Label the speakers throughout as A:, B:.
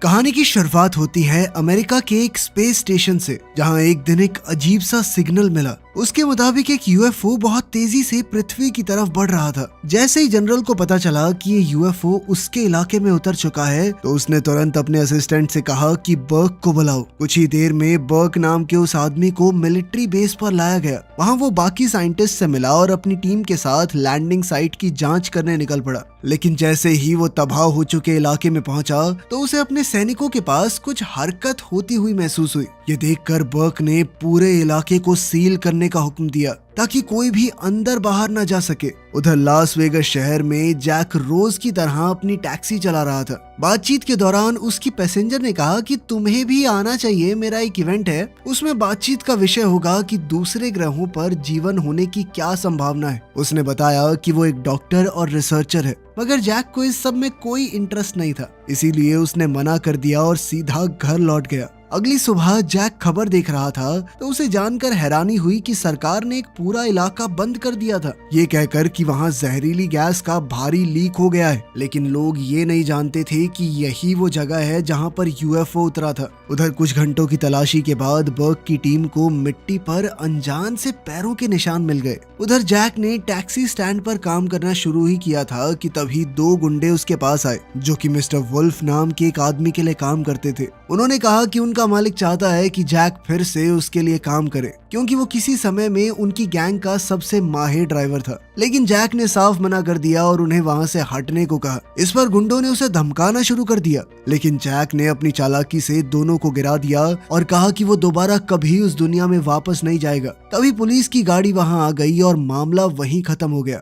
A: कहानी की शुरुआत होती है अमेरिका के एक स्पेस स्टेशन से, जहां एक दिन एक अजीब सा सिग्नल मिला। उसके मुताबिक एक यूएफओ बहुत तेजी से पृथ्वी की तरफ बढ़ रहा था। जैसे ही जनरल को पता चला कि ये यूएफओ उसके इलाके में उतर चुका है, तो उसने तुरंत अपने असिस्टेंट से कहा कि बर्क को बुलाओ। कुछ ही देर में बर्क नाम के उस आदमी को मिलिट्री बेस पर लाया गया। वहाँ वो बाकी साइंटिस्ट से मिला और अपनी टीम के साथ लैंडिंग साइट की जांच करने निकल पड़ा। लेकिन जैसे ही वो तबाह हो चुके इलाके में पहुंचा, तो उसे अपने सैनिकों के पास कुछ हरकत होती हुई महसूस हुई। ये देखकर बर्क ने पूरे इलाके को सील करने का हुक्म दिया ताकि कोई भी अंदर बाहर न जा सके। उधर लास वेगस शहर में जैक रोज की तरह अपनी टैक्सी चला रहा था। बातचीत के दौरान उसकी पैसेंजर ने कहा कि तुम्हें भी आना चाहिए, मेरा एक इवेंट है। उसमें बातचीत का विषय होगा कि दूसरे ग्रहों पर जीवन होने की क्या संभावना है। उसने बताया कि वो एक डॉक्टर और रिसर्चर है, मगर जैक को इस सब में कोई इंटरेस्ट नहीं था, इसीलिए उसने मना कर दिया और सीधा घर लौट गया। अगली सुबह जैक खबर देख रहा था तो उसे जानकर हैरानी हुई कि सरकार ने एक पूरा इलाका बंद कर दिया था, ये कहकर कि वहाँ जहरीली गैस का भारी लीक हो गया है। लेकिन लोग ये नहीं जानते थे कि यही वो जगह है जहाँ पर यूएफओ उतरा था। उधर कुछ घंटों की तलाशी के बाद बर्क की टीम को मिट्टी पर अनजान से पैरों के निशान मिल गए। उधर जैक ने टैक्सी स्टैंड पर काम करना शुरू ही किया था कि तभी दो गुंडे उसके पास आए, जो कि मिस्टर वुल्फ नाम के एक आदमी के लिए काम करते थे। उन्होंने कहा कि उनका मालिक चाहता है कि जैक फिर से उसके लिए काम करे, क्योंकि वो किसी समय में उनकी गैंग का सबसे माहिर ड्राइवर था। लेकिन जैक ने साफ मना कर दिया और उन्हें वहाँ से हटने को कहा। इस पर गुंडों ने उसे धमकाना शुरू कर दिया, लेकिन जैक ने अपनी चालाकी से दोनों को गिरा दिया और कहा कि वो दोबारा कभी उस दुनिया में वापस नहीं जाएगा। तभी पुलिस की गाड़ी वहाँ आ गई और मामला वहीं खत्म हो गया।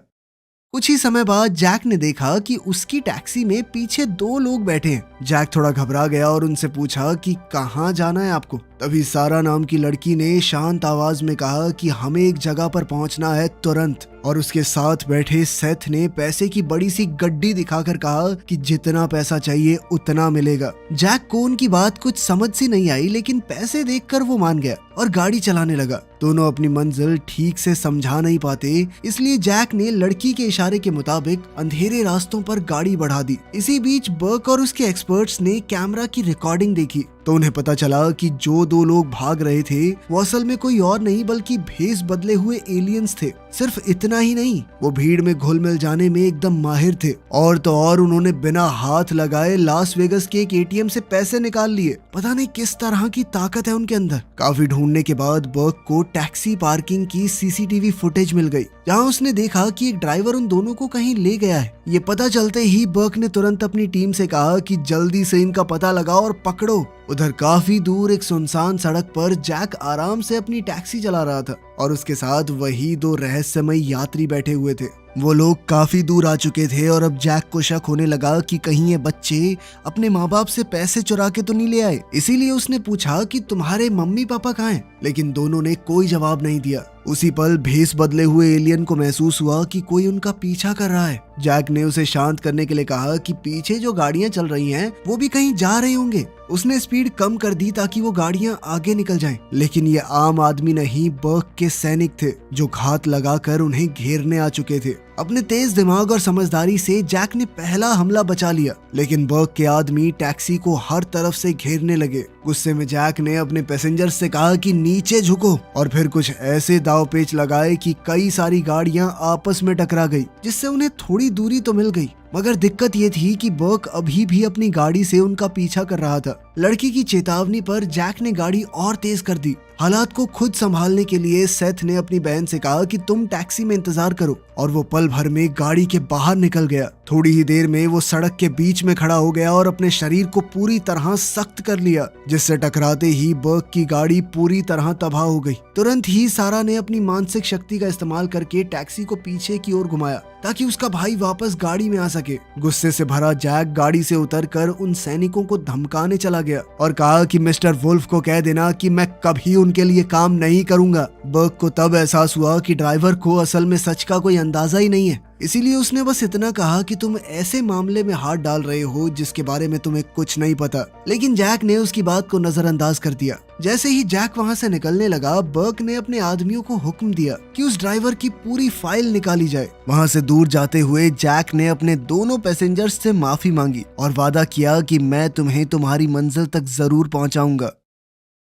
A: कुछ ही समय बाद जैक ने देखा कि उसकी टैक्सी में पीछे दो लोग बैठे हैं। जैक थोड़ा घबरा गया और उनसे पूछा कि कहाँ जाना है आपको। तभी सारा नाम की लड़की ने शांत आवाज में कहा कि हमें एक जगह पर पहुंचना है तुरंत। और उसके साथ बैठे सेथ ने पैसे की बड़ी सी गड्डी दिखाकर कहा कि जितना पैसा चाहिए उतना मिलेगा। जैक को उनकी बात कुछ समझ सी नहीं आई, लेकिन पैसे देखकर वो मान गया और गाड़ी चलाने लगा। दोनों अपनी मंजिल ठीक से समझा नहीं पाते, इसलिए जैक ने लड़की के इशारे के मुताबिक अंधेरे रास्तों पर गाड़ी बढ़ा दी। इसी बीच बर्क और उसके एक्सपर्ट्स ने कैमरा की रिकॉर्डिंग देखी, तो उन्हें पता चला कि जो दो लोग भाग रहे थे वो असल में कोई और नहीं बल्कि भेस बदले हुए एलियंस थे। सिर्फ इतना ही नहीं, वो भीड़ में घुल मिल जाने में एकदम माहिर थे। और तो और उन्होंने बिना हाथ लगाए लास वेगस के एक एटीएम से पैसे निकाल लिए। पता नहीं किस तरह की ताकत है उनके अंदर। काफी ढूंढने के बाद बर्क को टैक्सी पार्किंग की सीसीटीवी फुटेज मिल गई, जहां उसने देखा कि एक ड्राइवर उन दोनों को कहीं ले गया है। ये पता चलते ही बर्क ने तुरंत अपनी टीम से कहा कि जल्दी से इनका पता लगाओ और पकड़ो। उधर काफी दूर एक सुनसान सड़क पर जैक आराम से अपनी टैक्सी चला रहा था और उसके साथ वही दो रहस्यमय यात्री बैठे हुए थे। वो लोग काफी दूर आ चुके थे और अब जैक को शक होने लगा कि कहीं ये बच्चे अपने माँ बाप से पैसे चुरा के तो नहीं ले आए। इसीलिए उसने पूछा कि तुम्हारे मम्मी पापा कहाँ हैं? लेकिन दोनों ने कोई जवाब नहीं दिया। उसी पल भेस बदले हुए एलियन को महसूस हुआ कि कोई उनका पीछा कर रहा है। जैक ने उसे शांत करने के लिए कहा कि पीछे जो गाड़ियां चल रही हैं वो भी कहीं जा रहे होंगे। उसने स्पीड कम कर दी ताकि वो गाड़ियां आगे निकल जाएं। लेकिन ये आम आदमी नहीं, बर्क के सैनिक थे, जो घात लगाकर उन्हें घेरने आ चुके थे। अपने तेज दिमाग और समझदारी से जैक ने पहला हमला बचा लिया, लेकिन बर्क के आदमी टैक्सी को हर तरफ से घेरने लगे। गुस्से में जैक ने अपने पैसेंजर से कहा कि नीचे झुको, और फिर कुछ ऐसे दाव पेच लगाए कि कई सारी गाड़ियां आपस में टकरा गई, जिससे उन्हें थोड़ी दूरी तो मिल गई। मगर दिक्कत ये थी कि बर्क अभी भी अपनी गाड़ी से उनका पीछा कर रहा था। लड़की की चेतावनी पर जैक ने गाड़ी और तेज कर दी। हालात को खुद संभालने के लिए सेथ ने अपनी बहन से कहा कि तुम टैक्सी में इंतजार करो, और वो पल भर में गाड़ी के बाहर निकल गया। थोड़ी ही देर में वो सड़क के बीच में खड़ा हो गया और अपने शरीर को पूरी तरह सख्त कर लिया, जिससे टकराते ही बर्क की गाड़ी पूरी तरह तबाह हो गई। तुरंत ही सारा ने अपनी मानसिक शक्ति का इस्तेमाल करके टैक्सी को पीछे की ओर घुमाया ताकि उसका भाई वापस गाड़ी में आ सके। गुस्से से भरा जैक गाड़ी से उतरकर उन सैनिकों को धमकाने चला गया और कहा कि मिस्टर वुल्फ को कह देना कि मैं कभी उनके लिए काम नहीं करूंगा। बर्क को तब एहसास हुआ कि ड्राइवर को असल में सच का कोई अंदाजा ही नहीं है, इसीलिए उसने बस इतना कहा कि तुम ऐसे मामले में हाथ डाल रहे हो जिसके बारे में तुम्हें कुछ नहीं पता। लेकिन जैक ने उसकी बात को नजरअंदाज कर दिया। जैसे ही जैक वहाँ से निकलने लगा, बर्क ने अपने आदमियों को हुक्म दिया कि उस ड्राइवर की पूरी फाइल निकाली जाए। वहाँ से दूर जाते हुए जैक ने अपने दोनों पैसेंजर्स से माफी मांगी और वादा किया कि मैं तुम्हें तुम्हारी मंजिल तक जरूर पहुँचाऊंगा।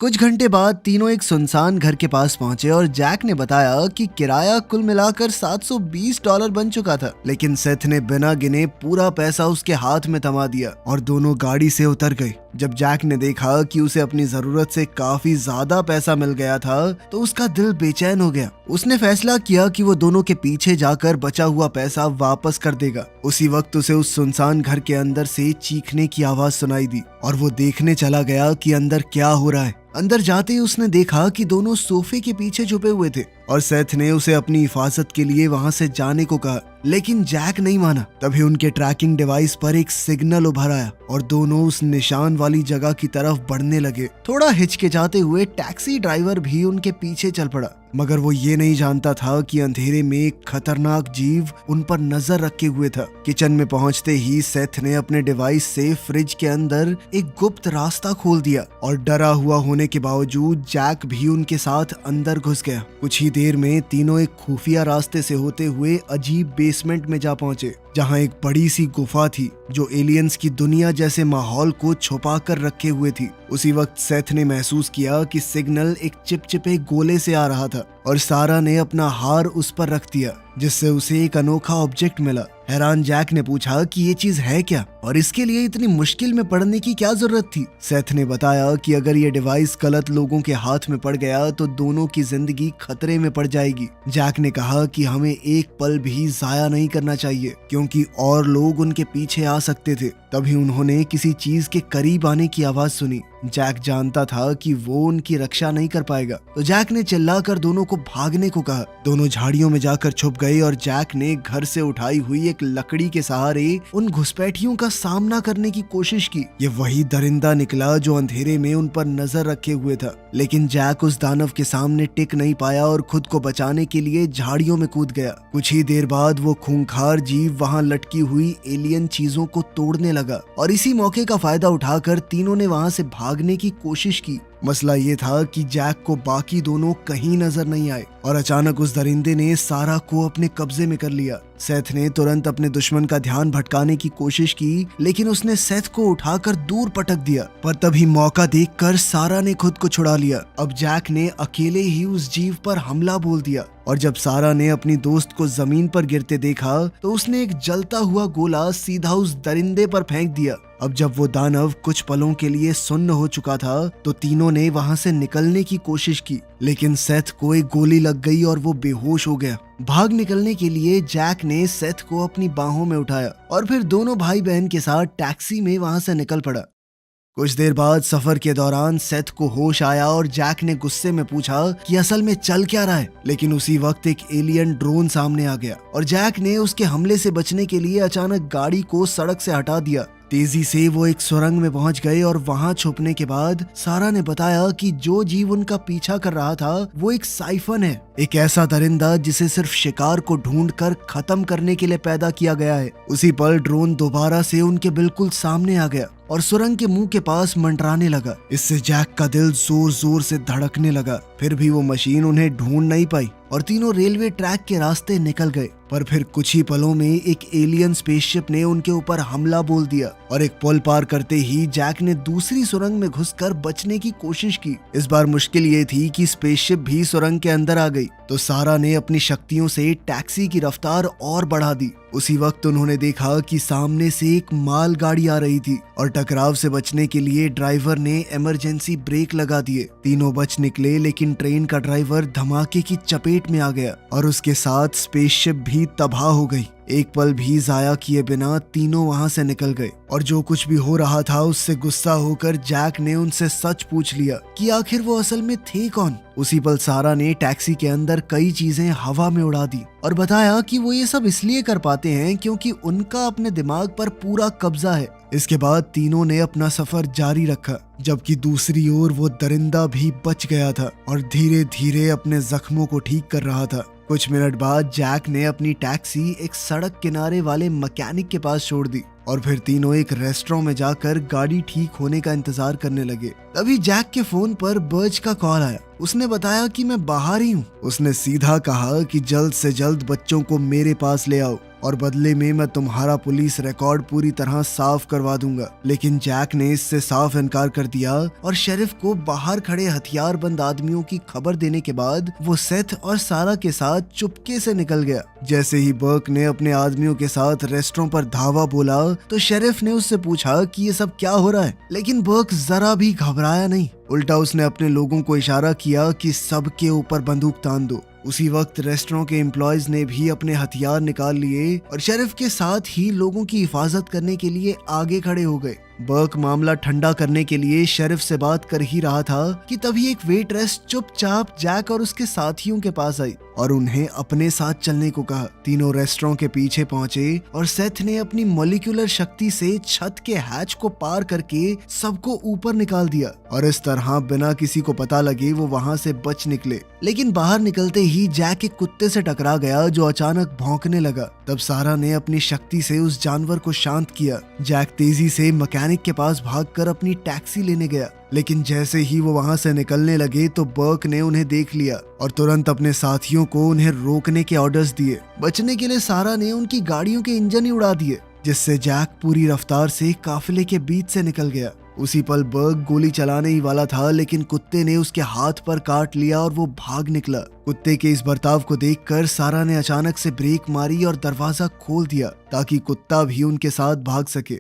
A: कुछ घंटे बाद तीनों एक सुनसान घर के पास पहुंचे और जैक ने बताया कि किराया कुल मिलाकर $720 बन चुका था। लेकिन सेथ ने बिना गिने पूरा पैसा उसके हाथ में थमा दिया और दोनों गाड़ी से उतर गए। जब जैक ने देखा कि उसे अपनी जरूरत से काफी ज्यादा पैसा मिल गया था तो उसका दिल बेचैन हो गया। उसने फैसला किया कि वो दोनों के पीछे जाकर बचा हुआ पैसा वापस कर देगा। उसी वक्त उसे उस सुनसान घर के अंदर से चीखने की आवाज सुनाई दी और वो देखने चला गया कि अंदर क्या हो रहा है। अंदर जाते ही उसने देखा कि दोनों सोफे के पीछे छुपे हुए थे और सेथ ने उसे अपनी हिफाजत के लिए वहां से जाने को कहा, लेकिन जैक नहीं माना। तभी उनके ट्रैकिंग डिवाइस पर एक सिग्नल उभर आया और दोनों उस निशान वाली जगह की तरफ बढ़ने लगे। थोड़ा हिचकिचाते हुए टैक्सी ड्राइवर भी उनके पीछे चल पड़ा, मगर वो ये नहीं जानता था कि अंधेरे में एक खतरनाक जीव उन पर नजर रखे हुए था। किचन में पहुंचते ही सेथ ने अपने डिवाइस से फ्रिज के अंदर एक गुप्त रास्ता खोल दिया और डरा हुआ होने के बावजूद जैक भी उनके साथ अंदर घुस गया। कुछ ही देर में तीनों एक खुफिया रास्ते से होते हुए अजीब बेसमेंट में जा पहुंचे, जहां एक बड़ी सी गुफा थी जो एलियंस की दुनिया जैसे माहौल को छुपा कर रखे हुए थी। उसी वक्त सेथ ने महसूस किया कि सिग्नल एक चिपचिपे गोले से आ रहा था और सारा ने अपना हार उस पर रख दिया, जिससे उसे एक अनोखा ऑब्जेक्ट मिला। हैरान जैक ने पूछा कि ये चीज है क्या और इसके लिए इतनी मुश्किल में पड़ने की क्या जरूरत थी। सेथ ने बताया कि अगर ये डिवाइस गलत लोगों के हाथ में पड़ गया तो दोनों की जिंदगी खतरे में पड़ जाएगी। जैक ने कहा कि हमें एक पल भी जाया नहीं करना चाहिए क्योंकि और लोग उनके पीछे आ सकते थे। तभी उन्होंने किसी चीज के करीब आने की आवाज सुनी। जैक जानता था कि वो उनकी रक्षा नहीं कर पाएगा, तो जैक ने चिल्लाकर दोनों को भागने को कहा। दोनों झाड़ियों में जाकर छुप गए और जैक ने घर से उठाई हुई एक लकड़ी के सहारे उन घुसपैठियों का सामना करने की कोशिश की। ये वही दरिंदा निकला जो अंधेरे में उन पर नजर रखे हुए था, लेकिन जैक उस दानव के सामने टिक नहीं पाया और खुद को बचाने के लिए झाड़ियों में कूद गया। कुछ ही देर बाद वो खूंखार जीव वहां लटकी हुई एलियन चीजों को तोड़ने लगा और इसी मौके का फायदा उठाकर तीनों ने वहां से भागने की कोशिश की। मसला ये था कि जैक को बाकी दोनों कहीं नजर नहीं आए और अचानक उस दरिंदे ने सारा को अपने कब्जे में कर लिया। सेथ ने तुरंत अपने दुश्मन का ध्यान भटकाने की कोशिश की, लेकिन उसने सेथ को उठाकर दूर पटक दिया। पर तभी मौका देखकर सारा ने खुद को छुड़ा लिया। अब जैक ने अकेले ही उस जीव पर हमला बोल दिया और जब सारा ने अपनी दोस्त को जमीन पर गिरते देखा तो उसने एक जलता हुआ गोला सीधा उस दरिंदे पर फेंक दिया। अब जब वो दानव कुछ पलों के लिए सुन्न हो चुका था तो तीनों ने वहां से निकलने की कोशिश की, लेकिन सेथ को एक गोली लग गई और वो बेहोश हो गया। भाग निकलने के लिए जैक ने सेथ को अपनी बाहों में उठाया और फिर दोनों भाई बहन के साथ टैक्सी में वहां से निकल पड़ा। कुछ देर बाद सफर के दौरान सेथ को होश आया और जैक ने गुस्से में पूछा कि असल में चल क्या रहा है। लेकिन उसी वक्त एक एलियन ड्रोन सामने आ गया और जैक ने उसके हमले से बचने के लिए अचानक गाड़ी को सड़क से हटा दिया। तेजी से वो एक सुरंग में पहुंच गए और वहां छुपने के बाद सारा ने बताया कि जो जीव उनका पीछा कर रहा था वो एक साइफन है, एक ऐसा दरिंदा जिसे सिर्फ शिकार को ढूंढकर खत्म करने के लिए पैदा किया गया है। उसी पल ड्रोन दोबारा से उनके बिल्कुल सामने आ गया और सुरंग के मुंह के पास मंडराने लगा। इससे जैक का दिल जोर जोर से धड़कने लगा। फिर भी वो मशीन उन्हें ढूंढ नहीं पाई और तीनों रेलवे ट्रैक के रास्ते निकल गए। पर फिर कुछ ही पलों में एक एलियन स्पेसशिप ने उनके ऊपर हमला बोल दिया और एक पुल पार करते ही जैक ने दूसरी सुरंग में घुसकर बचने की कोशिश की। इस बार मुश्किल ये थी कि स्पेसशिप भी सुरंग के अंदर आ गई, तो सारा ने अपनी शक्तियों से टैक्सी की रफ्तार और बढ़ा दी। उसी वक्त उन्होंने देखा कि सामने से एक माल गाड़ी आ रही थी और टकराव से बचने के लिए ड्राइवर ने इमरजेंसी ब्रेक लगा दिए। तीनों बच निकले, लेकिन ट्रेन का ड्राइवर धमाके की चपेट में आ गया और उसके साथ स्पेसशिप भी तबाह हो गई। एक पल भी जाया किए बिना तीनों वहां से निकल गए और जो कुछ भी हो रहा था उससे गुस्सा होकर जैक ने उनसे सच पूछ लिया कि आखिर वो असल में थे कौन। उसी पल सारा ने टैक्सी के अंदर कई चीजें हवा में उड़ा दी और बताया कि वो ये सब इसलिए कर पाते हैं क्योंकि उनका अपने दिमाग पर पूरा कब्जा है। इसके बाद तीनों ने अपना सफर जारी रखा, जबकि दूसरी ओर वो दरिंदा भी बच गया था और धीरे धीरे अपने जख्मों को ठीक कर रहा था। कुछ मिनट बाद जैक ने अपनी टैक्सी एक सड़क किनारे वाले मैकेनिक के पास छोड़ दी और फिर तीनों एक रेस्टोरेंट में जाकर गाड़ी ठीक होने का इंतजार करने लगे। तभी जैक के फोन पर बर्ज का कॉल आया। उसने बताया कि मैं बाहर ही हूँ। उसने सीधा कहा कि जल्द से जल्द बच्चों को मेरे पास ले आओ और बदले में मैं तुम्हारा पुलिस रिकॉर्ड पूरी तरह साफ करवा दूंगा। लेकिन जैक ने इससे साफ इनकार कर दिया और शेरिफ को बाहर खड़े हथियारबंद आदमियों की खबर देने के बाद वो सेथ और सारा के साथ चुपके से निकल गया। जैसे ही बर्क ने अपने आदमियों के साथ रेस्टोरेंट पर धावा बोला तो शेरिफ ने उससे पूछा कि ये सब क्या हो रहा है, लेकिन बर्क जरा भी घबराया नहीं। उल्टा उसने अपने लोगों को इशारा किया कि सबके ऊपर बंदूक तान दो। उसी वक्त रेस्टोरेंट के एम्प्लॉयज ने भी अपने हथियार निकाल लिए और शेरिफ के साथ ही लोगों की हिफाजत करने के लिए आगे खड़े हो गए। बर्क मामला ठंडा करने के लिए शेरिफ से बात कर ही रहा था कि तभी एक वेट्रेस चुपचाप जैक और उसके साथियों के पास आई और उन्हें अपने साथ चलने को कहा। तीनों रेस्टोरेंट के पीछे पहुंचे और सेथ ने अपनी मॉलिक्यूलर शक्ति से छत के हैच को पार करके सबको ऊपर निकाल दिया और इस तरह बिना किसी को पता लगे वो वहां से बच निकले। लेकिन बाहर निकलते ही जैक एक कुत्ते से टकरा गया जो अचानक भौंकने लगा। तब सारा ने अपनी शक्ति से उस जानवर को शांत किया। जैक तेजी से मैकेनिक के पास भागकर अपनी टैक्सी लेने गया, लेकिन जैसे ही वो वहां से निकलने लगे तो बर्क ने उन्हें देख लिया और तुरंत अपने साथियों को उन्हें रोकने के ऑर्डर्स दिए। बचने के लिए सारा ने उनकी गाड़ियों के इंजन ही उड़ा दिए, जिससे जैक पूरी रफ्तार से काफिले के बीच से निकल गया। उसी पल बर्क गोली चलाने ही वाला था, लेकिन कुत्ते ने उसके हाथ पर काट लिया और वो भाग निकला। कुत्ते के इस बर्ताव को देखकर सारा ने अचानक से ब्रेक मारी और दरवाजा खोल दिया ताकि कुत्ता भी उनके साथ भाग सके।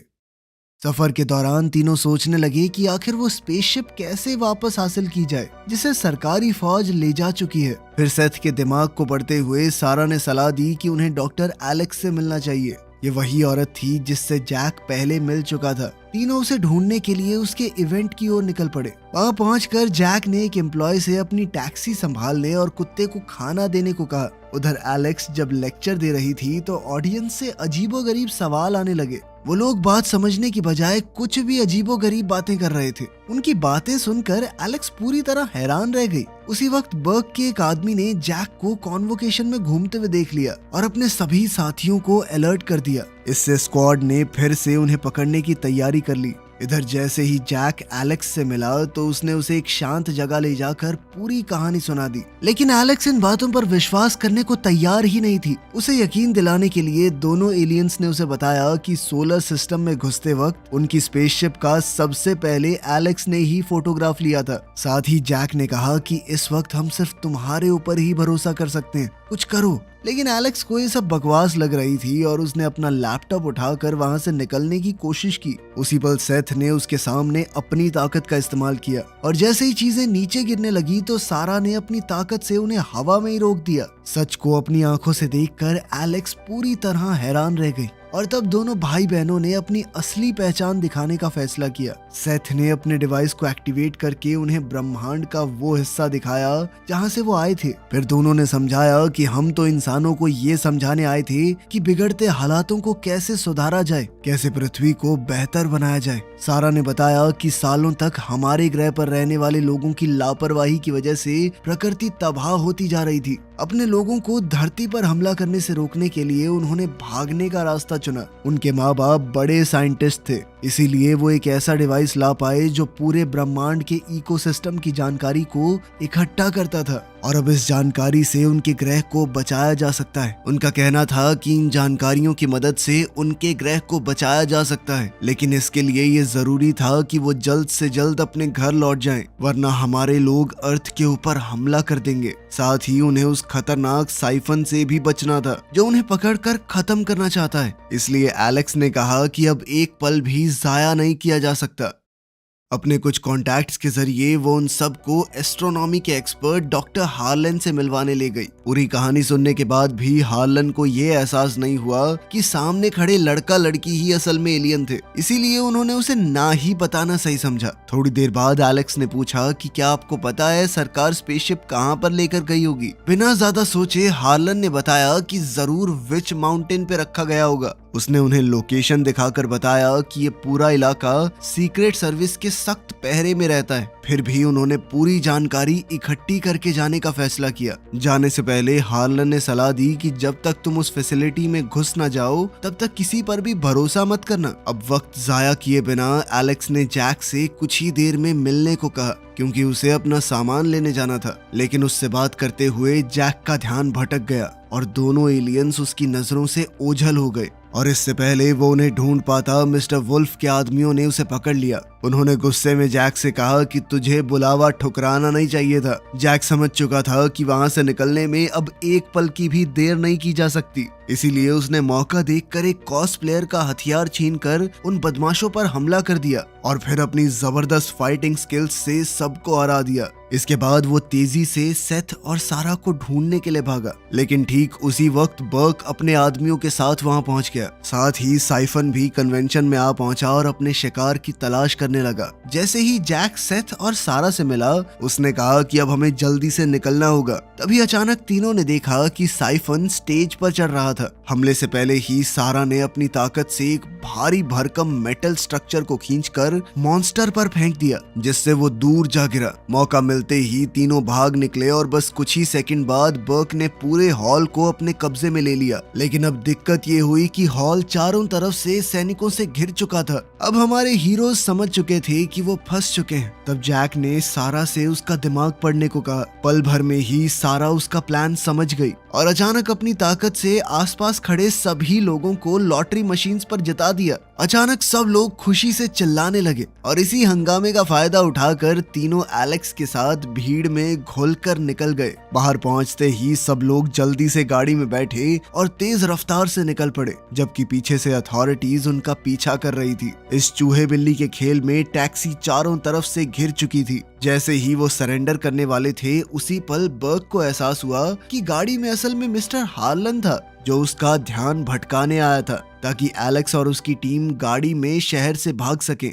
A: सफर के दौरान तीनों सोचने लगे कि आखिर वो स्पेसशिप कैसे वापस हासिल की जाए जिसे सरकारी फौज ले जा चुकी है। फिर सेथ के दिमाग को पढ़ते हुए सारा ने सलाह दी कि उन्हें डॉक्टर एलेक्स से मिलना चाहिए। ये वही औरत थी जिससे जैक पहले मिल चुका था। तीनों उसे ढूंढने के लिए उसके इवेंट की ओर निकल पड़े। वहां पहुंचकर जैक ने एक एम्प्लॉय से अपनी टैक्सी संभालने और कुत्ते को खाना देने को कहा। उधर एलेक्स जब लेक्चर दे रही थी तो ऑडियंस से अजीबोगरीब सवाल आने लगे। वो लोग बात समझने की बजाय कुछ भी अजीबोगरीब बातें कर रहे थे। उनकी बातें सुनकर एलेक्स पूरी तरह हैरान रह गई। उसी वक्त बर्क के एक आदमी ने जैक को कॉन्वोकेशन में घूमते हुए देख लिया और अपने सभी साथियों को अलर्ट कर दिया। इससे स्क्वाड ने फिर से उन्हें पकड़ने की तैयारी कर ली। इधर जैसे ही जैक एलेक्स से मिला तो उसने उसे एक शांत जगह ले जाकर पूरी कहानी सुना दी, लेकिन एलेक्स इन बातों पर विश्वास करने को तैयार ही नहीं थी। उसे यकीन दिलाने के लिए दोनों एलियंस ने उसे बताया कि सोलर सिस्टम में घुसते वक्त उनकी स्पेसशिप का सबसे पहले एलेक्स ने ही फोटोग्राफ लिया था। साथ ही जैक ने कहा कि इस वक्त हम सिर्फ तुम्हारे ऊपर ही भरोसा कर सकते हैं, कुछ करो। लेकिन एलेक्स को ये सब बकवास लग रही थी और उसने अपना लैपटॉप उठाकर वहां से निकलने की कोशिश की। उसी पल सेथ ने उसके सामने अपनी ताकत का इस्तेमाल किया और जैसे ही चीजें नीचे गिरने लगी तो सारा ने अपनी ताकत से उन्हें हवा में ही रोक दिया। सच को अपनी आंखों से देखकर एलेक्स पूरी तरह हैरान रह गई और तब दोनों भाई बहनों ने अपनी असली पहचान दिखाने का फैसला किया। सेथ ने अपने डिवाइस को एक्टिवेट करके उन्हें ब्रह्मांड का वो हिस्सा दिखाया जहां से वो आए थे। फिर दोनों ने समझाया कि हम तो इंसानों को ये समझाने आए थे कि बिगड़ते हालातों को कैसे सुधारा जाए, कैसे पृथ्वी को बेहतर बनाया जाए। सारा ने बताया कि सालों तक हमारे ग्रह पर रहने वाले लोगों की लापरवाही की वजह से प्रकृति तबाह होती जा रही थी। अपने लोगों को धरती पर हमला करने से रोकने के लिए उन्होंने भागने का रास्ता चुना। उनके माँ बाप बड़े साइंटिस्ट थे, इसीलिए वो एक ऐसा डिवाइस ला पाए जो पूरे ब्रह्मांड के इकोसिस्टम की जानकारी को इकट्ठा करता था और अब इस जानकारी से उनके ग्रह को बचाया जा सकता है। उनका कहना था कि इन जानकारियों की मदद से उनके ग्रह को बचाया जा सकता है, लेकिन इसके लिए ये जरूरी था कि वो जल्द से जल्द अपने घर लौट जाएं, वरना हमारे लोग अर्थ के ऊपर हमला कर देंगे। साथ ही उन्हें उस खतरनाक साइफन से भी बचना था जो उन्हें पकड़कर खत्म करना चाहता है। इसलिए एलेक्स ने कहा कि अब एक पल भी जाया नहीं किया जा सकता। अपने कुछ कॉन्टैक्ट्स के जरिए वो उन सबको एस्ट्रोनॉमी के एक्सपर्ट डॉक्टर हार्लन से मिलवाने ले गई। पूरी कहानी सुनने के बाद भी हार्लन को ये एहसास नहीं हुआ कि सामने खड़े लड़का लड़की ही असल में एलियन थे, इसीलिए उन्होंने उसे ना ही बताना सही समझा। थोड़ी देर बाद एलेक्स ने पूछा कि क्या आपको पता है सरकार स्पेसशिप कहाँ पर लेकर गई होगी। बिना ज्यादा सोचे हार्लन ने बताया कि जरूर विच माउंटेन पे रखा गया होगा। उसने उन्हें लोकेशन दिखाकर बताया कि ये पूरा इलाका सीक्रेट सर्विस के सख्त पहरे में रहता है। फिर भी उन्होंने पूरी जानकारी इकट्ठी करके जाने का फैसला किया। जाने से पहले हार्लन ने सलाह दी कि जब तक तुम उस फैसिलिटी में घुस न जाओ तब तक किसी पर भी भरोसा मत करना। अब वक्त जाया किए बिना एलेक्स ने जैक से कुछ ही देर में मिलने को कहा, क्योंकि उसे अपना सामान लेने जाना था। लेकिन उससे बात करते हुए जैक का ध्यान भटक गया और दोनों एलियंस उसकी नजरों से ओझल हो गए। और इससे पहले वो उन्हें ढूंढ पाता मिस्टर वुल्फ के आदमियों ने उसे पकड़ लिया। उन्होंने गुस्से में जैक से कहा कि तुझे बुलावा ठुकराना नहीं चाहिए था। जैक समझ चुका था कि वहां से निकलने में अब एक पल की भी देर नहीं की जा सकती, इसीलिए उसने मौका देखकर एक कॉस्प्लेयर का हथियार छीनकर उन बदमाशों पर हमला कर दिया और फिर अपनी जबरदस्त फाइटिंग स्किल्स से सबको हरा दिया। इसके बाद वो तेजी से सेथ और सारा को ढूंढने के लिए भागा, लेकिन ठीक उसी वक्त बर्क अपने आदमियों के साथ वहां पहुंच गया। साथ ही साइफन भी कन्वेंशन में आ पहुंचा और अपने शिकार की तलाश करने लगा। जैसे ही जैक सेथ और सारा से मिला, उसने कहा कि अब हमें जल्दी से निकलना होगा। तभी अचानक तीनों ने देखा कि साइफन स्टेज पर चढ़ रहा था। हमले से पहले ही सारा ने अपनी ताकत से एक भारी भरकम मेटल स्ट्रक्चर को खींचकर मॉन्स्टर पर फेंक दिया, जिससे वो दूर जा गिरा। मौका मिलते ही तीनों भाग निकले और बस कुछ ही सेकंड बाद बर्क ने पूरे हॉल को अपने कब्जे में ले लिया। लेकिन अब दिक्कत ये हुई कि हॉल चारों तरफ से सैनिकों से घिर चुका था। अब हमारे हीरोज समझ चुके थे कि वो फंस चुके हैं। तब जैक ने सारा से उसका दिमाग पढ़ने को कहा। पल भर में ही सारा उसका प्लान समझ गई और अचानक अपनी ताकत से आसपास खड़े सभी लोगों को लॉटरी मशीन्स पर जिता दिया। अचानक सब लोग खुशी से चिल्लाने लगे और इसी हंगामे का फायदा उठाकर तीनों एलेक्स के साथ भीड़ में घुलकर निकल गए। बाहर पहुंचते ही सब लोग जल्दी से गाड़ी में बैठे और तेज रफ्तार से निकल पड़े, जबकि पीछे से अथॉरिटीज उनका पीछा कर रही थी। इस चूहे बिल्ली के खेल में टैक्सी चारों तरफ से घिर चुकी थी। जैसे ही वो सरेंडर करने वाले थे, उसी पल बर्क को एहसास हुआ कि गाड़ी में असल में मिस्टर हार्लन था, जो उसका ध्यान भटकाने आया था ताकि एलेक्स और उसकी टीम गाड़ी में शहर से भाग सकें।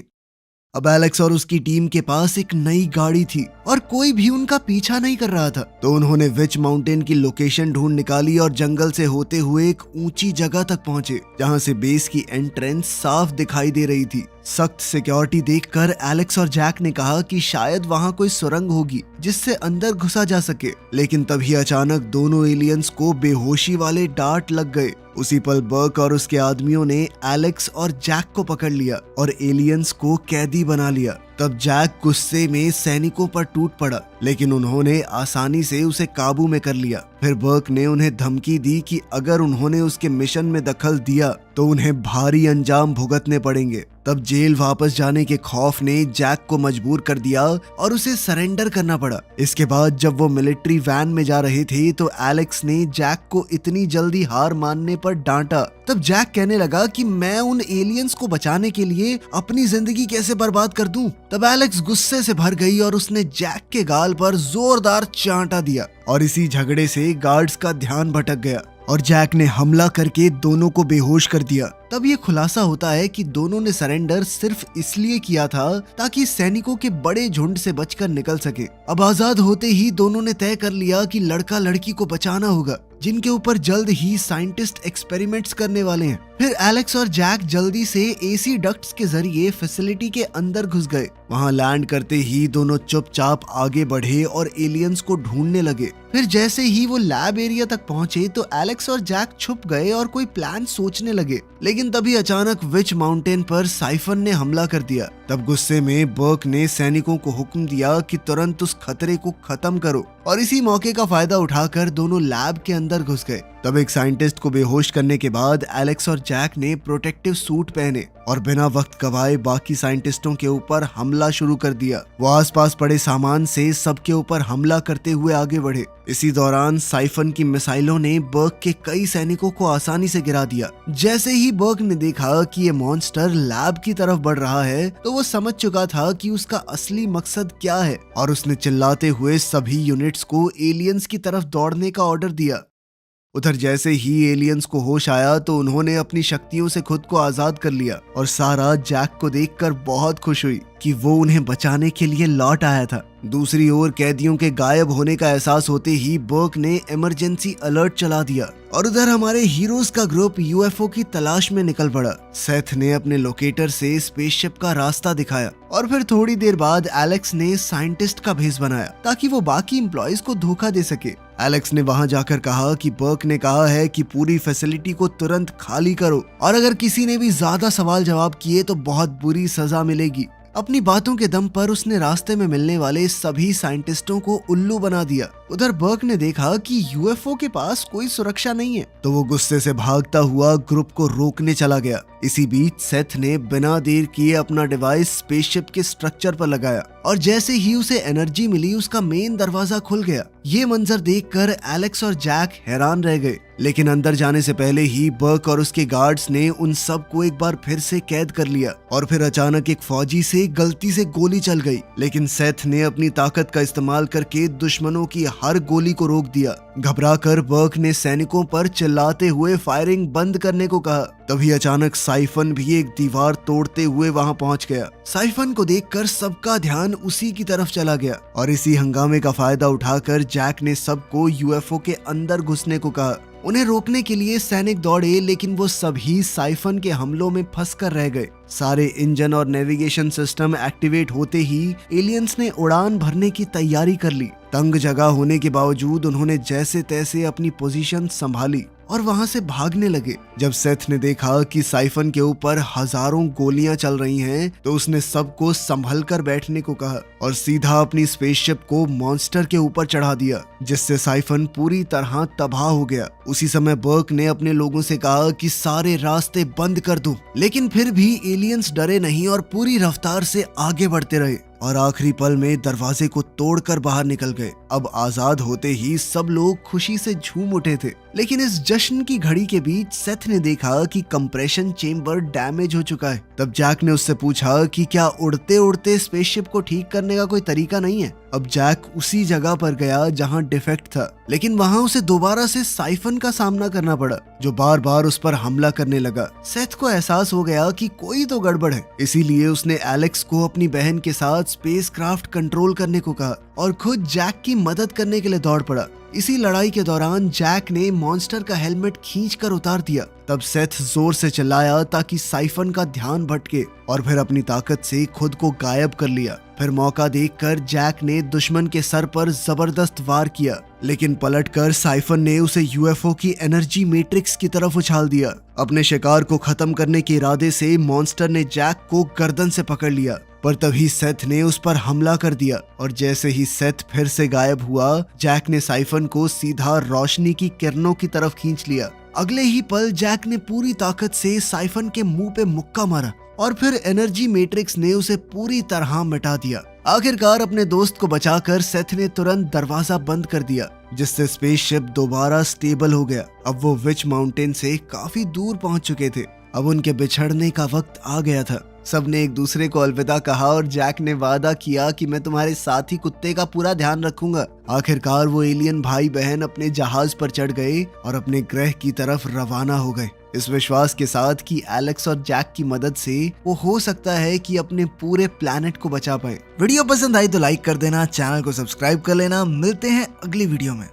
A: अब एलेक्स और उसकी टीम के पास एक नई गाड़ी थी और कोई भी उनका पीछा नहीं कर रहा था। तो उन्होंने विच माउंटेन की लोकेशन ढूंढ निकाली और जंगल से होते हुए एक ऊंची जगह तक पहुंचे, जहां से बेस की एंट्रेंस साफ दिखाई दे रही थी। सख्त सिक्योरिटी देखकर एलेक्स और जैक ने कहा कि शायद वहां कोई सुरंग होगी जिससे अंदर घुसा जा सके। लेकिन तभी अचानक दोनों एलियंस को बेहोशी वाले डांट लग गए। उसी पल बर्क और उसके आदमियों ने एलेक्स और जैक को पकड़ लिया और एलियंस को कैदी बना लिया। तब जैक गुस्से में सैनिकों पर टूट पड़ा, लेकिन उन्होंने आसानी से उसे काबू में कर लिया। फिर बर्क ने उन्हें धमकी दी कि अगर उन्होंने उसके मिशन में दखल दिया तो उन्हें भारी अंजाम भुगतने पड़ेंगे। तब जेल वापस जाने के खौफ ने जैक को मजबूर कर दिया और उसे सरेंडर करना पड़ा। इसके बाद जब वो मिलिट्री वैन में जा रहे थे तो एलेक्स ने जैक को इतनी जल्दी हार मानने पर डांटा। तब जैक कहने लगा कि मैं उन एलियंस को बचाने के लिए अपनी जिंदगी कैसे बर्बाद कर दूं। तब एलेक्स गुस्से से भर गई और उसने जैक के गाल पर जोरदार चांटा दिया और इसी झगड़े से गार्ड्स का ध्यान भटक गया और जैक ने हमला करके दोनों को बेहोश कर दिया। तब ये खुलासा होता है कि दोनों ने सरेंडर सिर्फ इसलिए किया था ताकि सैनिकों के बड़े झुंड से बचकर निकल सके। अब आजाद होते ही दोनों ने तय कर लिया कि लड़का लड़की को बचाना होगा, जिनके ऊपर जल्द ही साइंटिस्ट एक्सपेरिमेंट्स करने वाले हैं। फिर एलेक्स और जैक जल्दी से एसी डक्ट्स के जरिए फैसिलिटी के अंदर घुस गए। वहां लैंड करते ही दोनों चुपचाप आगे बढ़े और एलियंस को ढूंढने लगे। फिर जैसे ही वो लैब एरिया तक पहुंचे तो एलेक्स और जैक छुप गए और कोई प्लान सोचने लगे। लेकिन तभी अचानक विच माउंटेन पर साइफन ने हमला कर दिया। तब गुस्से में बर्क ने सैनिकों को हुक्म दिया कि तुरंत उस खतरे को खत्म करो और इसी मौके का फायदा उठाकर दोनों लैब के अंदर घुस गए। तब एक साइंटिस्ट को बेहोश करने के बाद एलेक्स और जैक ने प्रोटेक्टिव सूट पहने और बिना वक्त गवाए बाकी साइंटिस्टों के ऊपर हमला शुरू कर दिया। वो आसपास पड़े सामान से सबके ऊपर हमला करते हुए आगे बढ़े। इसी दौरान साइफन की मिसाइलों ने बर्ग के कई सैनिकों को आसानी से गिरा दिया। जैसे ही बर्ग ने देखा कि ये मॉन्स्टर लैब की तरफ बढ़ रहा है तो वो समझ चुका था कि उसका असली मकसद क्या है और उसने चिल्लाते हुए सभी यूनिट्स को एलियंस की तरफ दौड़ने का ऑर्डर दिया। उधर जैसे ही एलियंस को होश आया तो उन्होंने अपनी शक्तियों से खुद को आजाद कर लिया और सारा जैक को देखकर बहुत खुश हुई कि वो उन्हें बचाने के लिए लौट आया था। दूसरी ओर कैदियों के गायब होने का एहसास होते ही बर्ग ने इमरजेंसी अलर्ट चला दिया और उधर हमारे हीरोज का ग्रुप यूएफओ की तलाश में निकल पड़ा। सेथ ने अपने लोकेटर से स्पेसशिप का रास्ता दिखाया और फिर थोड़ी देर बाद एलेक्स ने साइंटिस्ट का भेस बनाया ताकि वो बाकी एम्प्लॉइज को धोखा दे सके। एलेक्स ने वहां जाकर कहा कि बर्ग ने कहा है कि पूरी फैसिलिटी को तुरंत खाली करो और अगर किसी ने भी ज्यादा सवाल जवाब किए तो बहुत बुरी सजा मिलेगी। अपनी बातों के दम पर उसने रास्ते में मिलने वाले सभी साइंटिस्टों को उल्लू बना दिया। उधर बर्ग ने देखा कि यूएफओ के पास कोई सुरक्षा नहीं है तो वो गुस्से से भागता हुआ ग्रुप को रोकने चला गया। इसी बीच सेथ ने बिना देर किए अपना डिवाइस स्पेसशिप के स्ट्रक्चर पर लगाया और जैसे ही उसे एनर्जी मिली उसका मेन दरवाजा खुल गया। ये मंजर देखकर एलेक्स और जैक हैरान रह गए, लेकिन अंदर जाने से पहले ही बर्ग और उसके गार्ड्स ने उन सब को एक बार फिर से कैद कर लिया और फिर अचानक एक फौजी से गलती से गोली चल गई, लेकिन सेथ ने अपनी ताकत का इस्तेमाल करके दुश्मनों की हर गोली को रोक दिया। घबराकर बर्ग ने सैनिकों पर चिल्लाते हुए फायरिंग बंद करने को कहा। तभी अचानक साइफन भी एक दीवार तोड़ते हुए वहां पहुंच गया। साइफन को देखकर सबका ध्यान उसी की तरफ चला गया और इसी हंगामे का फायदा उठाकर जैक ने सबको यूएफओ के अंदर घुसने को कहा। उन्हें रोकने के लिए सैनिक दौड़े, लेकिन वो सभी साइफन के हमलों में फंस कर रह गए। सारे इंजन और नेविगेशन सिस्टम एक्टिवेट होते ही एलियंस ने उड़ान भरने की तैयारी कर ली। तंग जगह होने के बावजूद उन्होंने जैसे तैसे अपनी पोजीशन संभाली और वहां से भागने लगे। जब सेथ ने देखा कि साइफन के ऊपर हजारों गोलियां चल रही हैं, तो उसने सबको संभल कर बैठने को कहा और सीधा अपनी स्पेसशिप को मॉन्स्टर के ऊपर चढ़ा दिया, जिससे साइफन पूरी तरह तबाह हो गया। उसी समय बर्ग ने अपने लोगों से कहा कि सारे रास्ते बंद कर दो, लेकिन फिर भी एलियंस डरे नहीं और पूरी रफ्तार से आगे बढ़ते रहे और आखिरी पल में दरवाजे को तोड़कर बाहर निकल गए। अब आजाद होते ही सब लोग खुशी से झूम उठे थे, लेकिन इस जश्न की घड़ी के बीच सेथ ने देखा कि कंप्रेशन चेम्बर डैमेज हो चुका है। तब जैक ने उससे पूछा कि क्या उड़ते उड़ते स्पेसशिप को ठीक करने का कोई तरीका नहीं है। अब जैक उसी जगह पर गया जहां डिफेक्ट था, लेकिन वहां उसे दोबारा से साइफन का सामना करना पड़ा, जो बार बार उस पर हमला करने लगा। सेथ को एहसास हो गया कि कोई तो गड़बड़ है, इसीलिए उसने एलेक्स को अपनी बहन के साथ स्पेसक्राफ्ट कंट्रोल करने को कहा और खुद जैक की मदद करने के लिए दौड़ पड़ा। इसी लड़ाई के दौरान जैक ने मॉन्स्टर का हेलमेट खींचकर उतार दिया। तब सेथ जोर से चिल्लाया ताकि साइफन का ध्यान भटके और फिर अपनी ताकत से खुद को गायब कर लिया। फिर मौका देखकर जैक ने दुश्मन के सर पर जबरदस्त वार किया, लेकिन पलटकर साइफन ने उसे यूएफओ की एनर्जी मैट्रिक्स की तरफ उछाल दिया। अपने शिकार को खत्म करने के इरादे से मॉन्स्टर ने जैक को गर्दन से पकड़ लिया, पर तभी सेथ ने उस पर हमला कर दिया और जैसे ही सेथ फिर से गायब हुआ, जैक ने साइफन को सीधा रोशनी की किरणों की तरफ खींच लिया। अगले ही पल जैक ने पूरी ताकत से साइफन के मुंह पे मुक्का मारा और फिर एनर्जी मैट्रिक्स ने उसे पूरी तरह मिटा दिया। आखिरकार अपने दोस्त को बचाकर सेथ ने तुरंत दरवाजा बंद कर दिया, जिससे स्पेसशिप दोबारा स्टेबल हो गया। अब वो विच माउंटेन से काफी दूर पहुंच चुके थे। अब उनके बिछड़ने का वक्त आ गया था। सबने एक दूसरे को अलविदा कहा और जैक ने वादा किया कि मैं तुम्हारे साथी कुत्ते का पूरा ध्यान रखूंगा। आखिरकार वो एलियन भाई बहन अपने जहाज पर चढ़ गए और अपने ग्रह की तरफ रवाना हो गए, इस विश्वास के साथ कि एलेक्स और जैक की मदद से वो हो सकता है कि अपने पूरे प्लैनेट को बचा पाए। वीडियो पसंद आई तो लाइक कर देना, चैनल को सब्सक्राइब कर लेना। मिलते हैं अगली वीडियो में।